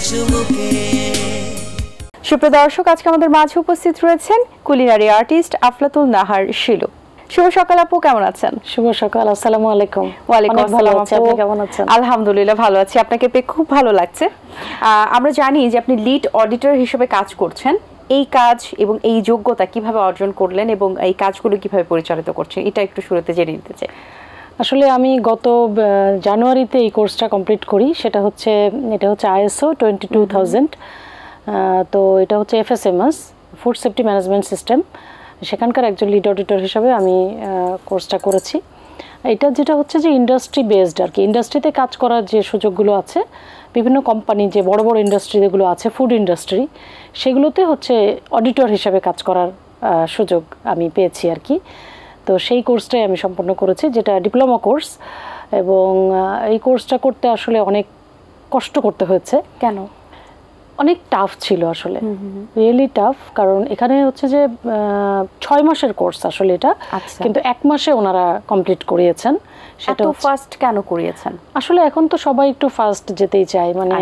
চুমুকে। সুপ্রিয় দর্শক, আজকে আমাদের মাঝে উপস্থিত রয়েছেন কুলিনারি আর্টিস্ট আফলাতুল নাহার শিলু। শুভ সকাল আপু, কেমন আছেন? শুভ সকাল, আসসালামু আলাইকুম। ওয়ালাইকুম আসসালাম আপু, আপনি কেমন আছেন? আলহামদুলিল্লাহ ভালো আছি, আপনাকে পেয়ে খুব ভালো লাগছে। আমরা জানি যে আপনি লিড অডিটর হিসেবে কাজ করছেন। এই কাজ এবং এই যোগ্যতা কিভাবে অর্জন করলেন এবং এই কাজগুলো কিভাবে পরিচালিত করছেন, এটা একটু শুরুতে জেনে নিতে চাই। আসলে আমি গত জানুয়ারিতে এই কোর্সটা কমপ্লিট করি। এটা হচ্ছে ISO 22000। তো এটা হচ্ছে FSMS, food safety management system. সেখানকার একজন লিড অডিটর হিসাবে আমি কোর্সটা করেছি। এটা যেটা হচ্ছে যে ইন্ডাস্ট্রি বেসড আর কি, ইন্ডাস্ট্রিতে কাজ করার যে সুযোগগুলো আছে, বিভিন্ন কোম্পানি যে বড় বড় ইন্ডাস্ট্রি যেগুলো আছে, ফুড ইন্ডাস্ট্রি, সেগুলোতে হচ্ছে অডিটর হিসাবে কাজ করার সুযোগ আমি পেয়েছি আর কি। তো সেই কোর্সটাই আমি সম্পন্ন করেছি, যেটা ডিপ্লোমা কোর্স। এবং এই কোর্সটা করতে আসলে অনেক কষ্ট করতে হয়েছে। কেন? অনেক টাফ ছিল আসলে, রিয়েলি টাফ। কারণ এখানে হচ্ছে যে 6 মাসের কোর্স আসলে এটা, কিন্তু 1 মাসে ওনারা কমপ্লিট করিয়েছেন। সেটা ফাস্ট কেন করিয়েছেন? আসলে এখন তো সবাই একটু ফাস্ট যেতেই চায়, মানে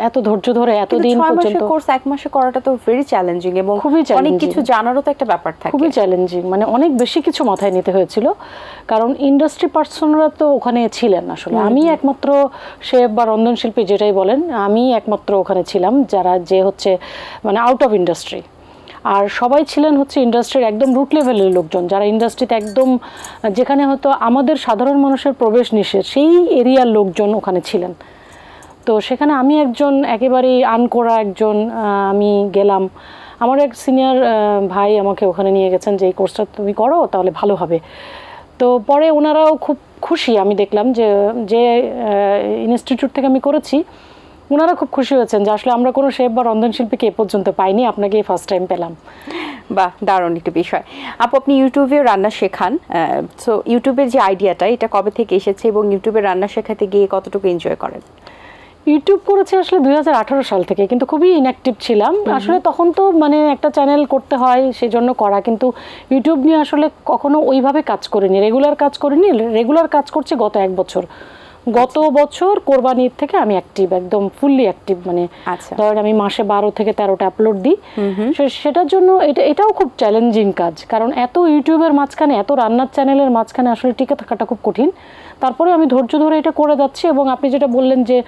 এত ধৈর্য ধরে এতদিন পর্যন্ত কোর্স 1 মাসে করাটা তো ভেরি চ্যালেঞ্জিং এবং অনেক কিছু জানারও তো একটা ব্যাপার থাকে। খুবই চ্যালেঞ্জিং, মানে অনেক বেশি কিছু মাথায় নিতে হয়েছিল। কারণ ইন্ডাস্ট্রি পার্সনরা তো ওখানে ছিলেন আসলে, আমি একমাত্র শেফ বা রন্ধনশিল্পী যেটাই বলেন, আমি একমাত্র ওখানে ছিলাম যারা যে হচ্ছে মানে আউট অফ ইন্ডাস্ট্রি। আর সবাই ছিলেন হচ্ছে ইন্ডাস্ট্রির একদম রুট লেভেলের লোকজন, যারা ইন্ডাস্ট্রিতে একদম, যেখানে হয়তো আমাদের সাধারণ মানুষের প্রবেশ নিষেধ, সেই এরিয়ার লোকজন ওখানে ছিলেন। তো সেখানে আমি একজন একেবারেই আনকোড়া একজন, আমি গেলাম। আমার এক সিনিয়র ভাই আমাকে ওখানে নিয়ে গেছেন যে এই কোর্সটা তুমি করো তাহলে ভালো হবে। তো পরে ওনারাও খুব খুশি, আমি দেখলাম যে ইনস্টিটিউট থেকে আমি করেছি, ওনারা খুব খুশি হয়েছেন যে আসলে আমরা কোনো শেফ বা রন্ধনশিল্পীকে এ পর্যন্ত পাইনি, আপনাকে ফার্স্ট টাইম পেলাম। বাহ, দারুণ একটা বিষয়। আপনি ইউটিউবে রান্না শেখান। সো ইউটিউবের যে আইডিয়াটা, এটা কবে থেকে এসেছে এবং ইউটিউবে রান্না শেখাতে গিয়ে কতটুকু এনজয় করেন? ইউটিউব করেছি আসলে 2018 সাল থেকে, কিন্তু খুবই ইনঅ্যাক্টিভ ছিলাম আসলে। তখন তো মানে একটা চ্যানেল করতে হয়, সেই জন্য করা, কিন্তু ইউটিউব নিয়ে আসলে কখনো ওইভাবে কাজ করিনি, রেগুলার কাজ করিনি। রেগুলার কাজ করছি গত 1 বছর। গত বছর কোরবানির থেকে আমি অ্যাক্টিভ, একদম ফুললি অ্যাক্টিভ। মানে ধরেন আমি মাসে 12 থেকে 13টা আপলোড দিই। সেটার জন্য এটাও খুব চ্যালেঞ্জিং কাজ, কারণ এত ইউটিউবের মাঝখানে, এত রান্নার চ্যানেলের মাঝখানে আসলে টিকে থাকাটা খুব কঠিন। তারপরে আমি ধৈর্য ধরে এটা করে যাচ্ছি। এবং আপনি যেটা বললেন যে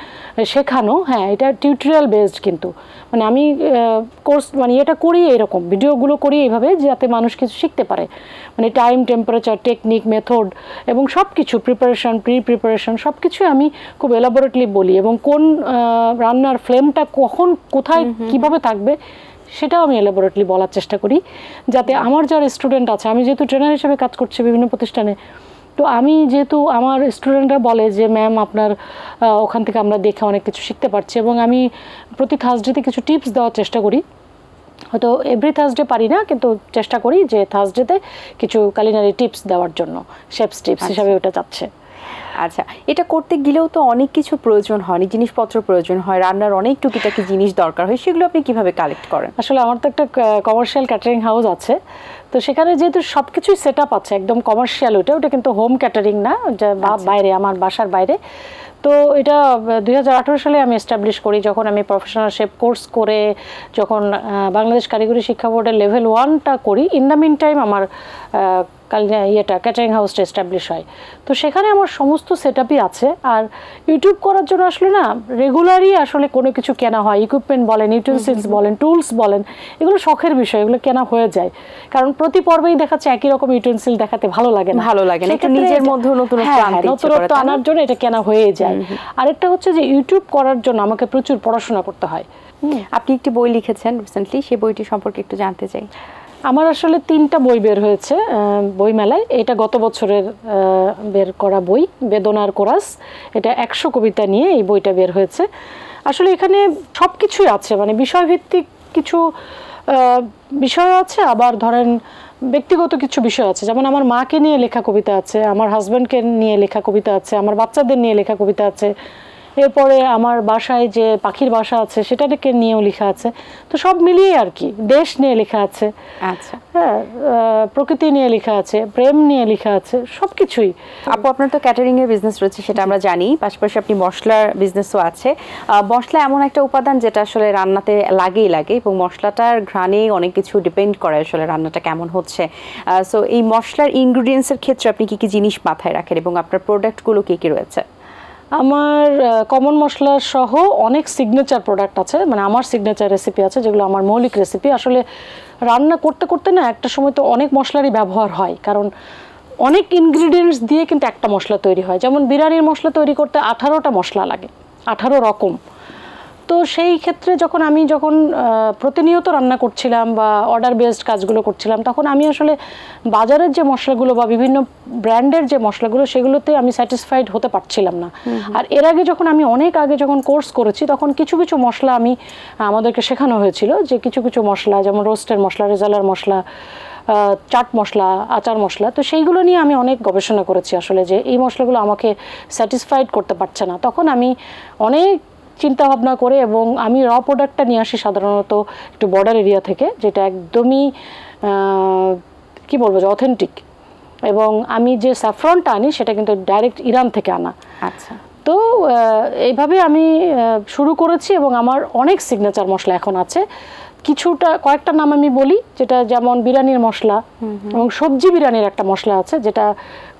শেখানো, হ্যাঁ, এটা টিউটোরিয়াল বেসড, কিন্তু মানে আমি কোর্স মানে এটা করি, এরকম ভিডিওগুলো করি এইভাবে যাতে মানুষ কিছু শিখতে পারে। মানে টাইম, টেম্পারেচার, টেকনিক, মেথড এবং সব কিছু, প্রিপারেশন, প্রিপারেশন সব কিছুই আমি খুব এলাবোরেটলি বলি। এবং কোন রান্নার ফ্লেমটা কখন, কোথায়, কিভাবে থাকবে, সেটাও আমি এলাবোরেটলি বলার চেষ্টা করি, যাতে আমার যারা স্টুডেন্ট আছে, আমি যেহেতু ট্রেনার হিসেবে কাজ করছি বিভিন্ন প্রতিষ্ঠানে, তো আমি যেহেতু আমার স্টুডেন্টরা বলে যে ম্যাম আপনার ওখান থেকে আমরা দেখে অনেক কিছু শিখতে পারছি। এবং আমি প্রতি থার্সডেতে কিছু টিপস দেওয়ার চেষ্টা করি। হয়তো এভরি থার্সডে পারি না, কিন্তু চেষ্টা করি যে থার্সডেতে কিছু কুলিনারি টিপস দেওয়ার জন্য, শেফস টিপস হিসাবে ওটা যাচ্ছে। আচ্ছা, এটা করতে গেলেও তো অনেক কিছু প্রয়োজন হয়, জিনিসপত্র প্রয়োজন হয়, রান্নার অনেক টুকিটাকি জিনিস দরকার হয়, সেগুলো আপনি কিভাবে কালেক্ট করেন? আসলে আমার তো একটা কমার্শিয়াল ক্যাটারিং হাউস আছে, তো সেখানে যেহেতু সব কিছুই সেট আপ আছে, একদম কমার্শিয়াল। ওটা কিন্তু হোম ক্যাটারিং না, বাইরে, আমার বাসার বাইরে। তো এটা 2018 সালে আমি এস্টাবলিশ করি, যখন আমি প্রফেশনাল শেফ কোর্স করে যখন বাংলাদেশ কারিগরি শিক্ষা বোর্ডের লেভেল 1টা করি। ইন দ্য মিন টাইম আমার ক্যাটারিং হাউসটা এস্টাবলিশ হয়। তো সেখানে আমার সমস্ত সেট আপই আছে। আর ইউটিউব করার জন্য আসলে না রেগুলারই আসলে কোনো কিছু কেনা হয়, ইকুইপমেন্ট বলেন, ইউটেন্সিলস বলেন, টুলস বলেন, এগুলো শখের বিষয়, এগুলো কেনা হয়ে যায়। কারণ প্রতি পর্বেই দেখাচ্ছে একই রকম ইউটেন্সিল, দেখাতে ভালো লাগে না, একটু নিজের মধ্যে নতুনত্ব আনার জন্য এটা কেনা হয়ে যায়। আরেকটা হচ্ছে যে ইউটিউব করার জন্য আমাকে প্রচুর পড়াশোনা করতে হয়। আপনি একটি বই লিখেছেন রিসেন্টলি, সেই বইটি সম্পর্কে একটু জানতে চাই। আমার আসলে 3টা বই বের হয়েছে বইমেলায়। এটা গত বছরের বের করা বই, বেদনার কোরাস। এটা 100 কবিতা নিয়ে এই বইটা বের হয়েছে। আসলে এখানে সব কিছুই আছে, মানে বিষয়ভিত্তিক কিছু বিষয় আছে, আবার ধরেন ব্যক্তিগত কিছু বিষয় আছে। যেমন আমার মাকে নিয়ে লেখা কবিতা আছে, আমার হাজব্যান্ডকে নিয়ে লেখা কবিতা আছে, আমার বাচ্চাদের নিয়ে লেখা কবিতা আছে, এরপরে আমার বাসায় যে পাখির বাসা আছে সেটাকে নিয়েও লেখা আছে। তো সব মিলিয়ে আর কি, দেশ নিয়ে লেখা আছে, আচ্ছা, হ্যাঁ, প্রকৃতি নিয়ে লেখা আছে, প্রেম নিয়ে লেখা আছে, সবকিছুই। আপু আপনার তো ক্যাটারিং এর বিজনেস রয়েছে, সেটা আমরা জানি, পাশাপাশি আপনি মশলার বিজনেসও আছে। মশলা এমন একটা উপাদান যেটা আসলে রান্নাতে লাগেই লাগে, এবং মশলাটার ঘ্রাণে অনেক কিছু ডিপেন্ড করে আসলে রান্নাটা কেমন হচ্ছে। সো এই মশলার ইনগ্রিডিয়েন্টসের ক্ষেত্রে আপনি কি কি জিনিস মাথায় রাখেন এবং আপনার প্রোডাক্টগুলো কি কি রয়েছে? আমার কমন মশলা সহ অনেক সিগনেচার প্রোডাক্ট আছে, মানে আমার সিগনেচার রেসিপি আছে যেগুলো আমার মৌলিক রেসিপি। আসলে রান্না করতে করতে না একটা সময় তো অনেক মশলারই ব্যবহার হয়, কারণ অনেক ইনগ্রিডিয়েন্টস দিয়ে কিন্তু একটা মশলা তৈরি হয়। যেমন বিরিয়ানির মশলা তৈরি করতে 18টা মশলা লাগে, 18 রকম। তো সেই ক্ষেত্রে আমি যখন প্রতিনিয়ত রান্না করছিলাম বা অর্ডার বেসড কাজগুলো করছিলাম, তখন আমি আসলে বাজারের যে মশলাগুলো বা বিভিন্ন ব্র্যান্ডের যে মশলাগুলো সেগুলোতে আমি স্যাটিসফাইড হতে পারছিলাম না। আর এর আগে আমি অনেক আগে যখন কোর্স করেছি, তখন কিছু কিছু মশলা আমাদেরকে শেখানো হয়েছিল যে কিছু কিছু মশলা, যেমন রোস্টের মশলা, রেজালার মশলা, চাট মশলা, আচার মশলা, তো সেইগুলো নিয়ে আমি অনেক গবেষণা করেছি আসলে, যে এই মশলাগুলো আমাকে স্যাটিসফাইড করতে পারছে না। তখন আমি অনেক চিন্তা ভাবনা করে, এবং আমি র প্রোডাক্টটা নিয়ে আসি সাধারণত একটু বর্ডার এরিয়া থেকে, যেটা একদমই কি বলবো যে অথেন্টিক, এবং আমি যে স্যাফরনটা আনি সেটা কিন্তু ডাইরেক্ট ইরান থেকে আনা। আচ্ছা, তো এইভাবে আমি শুরু করেছি, এবং আমার অনেক সিগনেচার মশলা এখন আছে। কয়েকটা নাম আমি বলি, যেটা যেমন বিরিয়ানির মশলা, এবং সবজি বিরিয়ানির একটা মশলা আছে যেটা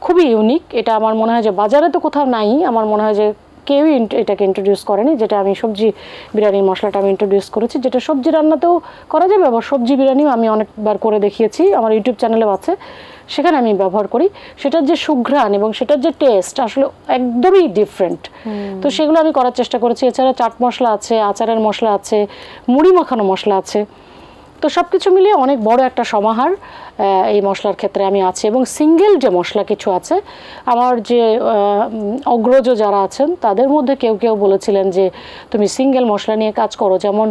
খুবই ইউনিক। এটা আমার মনে হয় যে বাজারে তো কোথাও নাই, আমার মনে হয় যে কেউই এটাকে ইন্ট্রোডিউস করেনি, যেটা আমি সবজি বিরিয়ানির মশলাটা আমি ইন্ট্রোডিউস করেছি, যেটা সবজি রান্নাতেও করা যাবে, আবার সবজি বিরিয়ানিও আমি অনেকবার করে দেখিয়েছি, আমার ইউটিউব চ্যানেলেও আছে, সেখানে আমি ব্যবহার করি। সেটার যে সুঘ্রাণ এবং সেটার যে টেস্ট আসলে একদমই ডিফারেন্ট। তো সেগুলো আমি করার চেষ্টা করেছি। এছাড়া চাট মশলা আছে, আচারের মশলা আছে, মুড়ি মাখানো মশলা আছে। তো সব কিছু মিলিয়ে অনেক বড় একটা সমাহার এই মশলার ক্ষেত্রে আমি আছি। এবং সিঙ্গেল যে মশলা কিছু আছে, আমার যে অগ্রজ যারা আছেন তাদের মধ্যে কেউ কেউ বলেছিলেন যে তুমি সিঙ্গেল মশলা নিয়ে কাজ করো, যেমন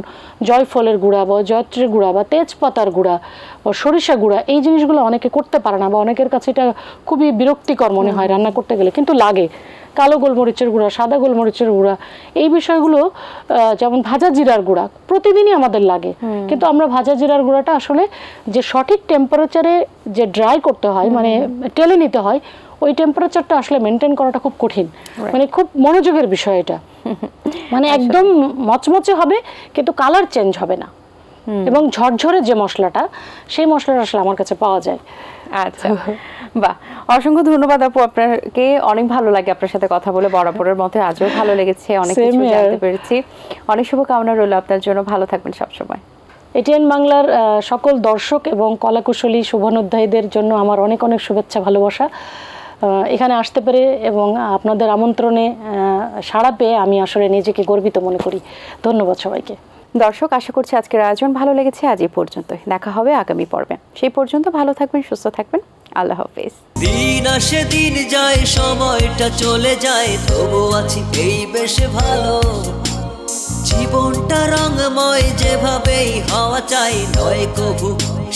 জয়ফলের গুঁড়া বা জয়ত্রীর গুঁড়া বা তেজপাতার গুঁড়া বা সরিষা গুঁড়া, এই জিনিসগুলো অনেকে করতে পারে না, বা অনেকের কাছে এটা খুবই বিরক্তিকর মনে হয় রান্না করতে গেলে, কিন্তু লাগে। কালো গোলমরিচের গুঁড়া, সাদা গোলমরিচের গুঁড়া, এই বিষয়গুলো, যেমন ভাজা জিরার গুঁড়া প্রতিদিনই আমাদের লাগে, কিন্তু আমরা ভাজা জিরার গুঁড়াটা আসলে যে সঠিক টেম্পারেচারে যে ড্রাই করতে হয়, মানে টেলে নিতে হয়, ওই টেম্পারেচারটা আসলে মেনটেন করাটা খুব কঠিন, মানে খুব মনোযোগের বিষয় এটা। মানে একদম মচমচে হবে কিন্তু কালার চেঞ্জ হবে না, এবং ঝরঝরে যে মশলাটা, সেই মশলাটা আসলে আমার কাছে পাওয়া যায়। আচ্ছা, বাহ, অসংখ্য ধন্যবাদ আপু, আপনাকে অনেক ভালো লাগে আপনার সাথে কথা বলে, বরাবরের মতো আজও ভালো লেগেছে, অনেক কিছু জানতে পেরেছি। অনেক শুভকামনা রইল আপনার জন্য, ভালো থাকবেন সবসময়। এটিএন বাংলার সকল দর্শক এবং কলাকুশলী শুভানুধ্যায়ীদের জন্য আমার অনেক অনেক শুভেচ্ছা, ভালোবাসা। এখানে আসতে পেরে এবং আপনাদের আমন্ত্রণে সাড়া পেয়ে আমি আসলে নিজেকে গর্বিত মনে করি। ধন্যবাদ সবাইকে। দর্শক, আশা করছি আজকের আয়োজন ভালো লেগেছে। আজ এই পর্যন্ত, দেখা হবে আগামী পর্বে। সেই পর্যন্ত ভালো থাকবেন, সুস্থ থাকবেন, আল্লাহ হাফেজ। দিন আসে দিন যায়, সময়টা চলে যায়, তবু আছি এই বেশ ভালো। জীবনটা রঙময়, যেভাবেই হওয়া চাই, নয় কবু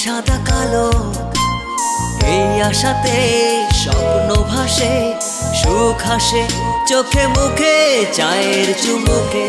সাদা কালো। এই আশাতে স্বপ্ন ভাসে, সুখ হাসে চোখে মুখে, চায়ের চুমুকে।